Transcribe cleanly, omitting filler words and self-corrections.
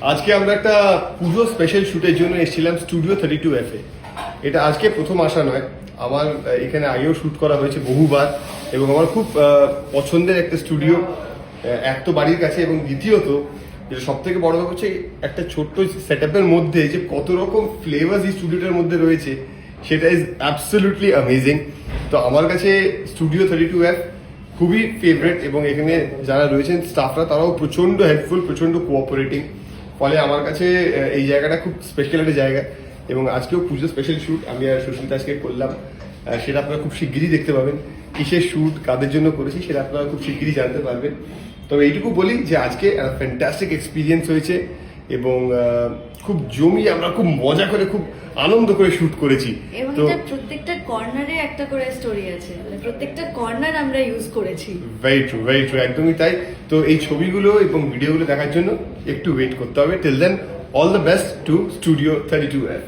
আজকে আমরা একটা পুজো স্পেশাল শুটের জন্য এসেছিলাম স্টুডিও 32F এ। এটা আজকে প্রথম আসা নয়, আমার এখানে আগেও শুট করা হয়েছে বহুবার এবং আমার খুব পছন্দের একটা স্টুডিও। এক তো বাড়ির কাছে এবং দ্বিতীয়ত যেটা সব থেকে বড় কথা হচ্ছে একটা ছোট্ট সেট আপের মধ্যে যে কত রকম ফ্লেভার্স এই স্টুডিওটার মধ্যে রয়েছে সেটা ইজ অ্যাবসলিউটলি অ্যামেজিং। তো আমার কাছে স্টুডিও 32F খুবই ফেভারিট এবং এখানে যারা রয়েছেন স্টাফরা তারাও প্রচন্ড হেল্পফুল, প্রচন্ড কোঅপারেটিং। ফলে আমার কাছে এই জায়গাটা খুব স্পেশাল একটা জায়গা এবং আজকেও পুজো স্পেশাল শ্যুট আমি আর সুস্মিতা আজকে করলাম। সেটা আপনারা খুব শিগগিরই দেখতে পাবেন। কিসের শ্যুট, কাদের জন্য করেছি সেটা আপনারা খুব শিগগিরই জানতে পারবেন। তবে এইটুকু বলি যে আজকে ফ্যান্টাস্টিক এক্সপিরিয়েন্স হয়েছে এবং খুব জমিয়ে আমরা খুব মজা করে খুব আনন্দ করে শ্যুট করেছি। এবং তো এটা প্রত্যেকটা কর্নারে একটা করে স্টোরি আছে, মানে প্রত্যেকটা কর্নার আমরা ইউজ করেছি। ভেরি ট্রু, একদমই তাই। তো এই ছবিগুলো এবং ভিডিওগুলো দেখার জন্য একটু ওয়েট করতে হবে। Till then all the best to studio 32F।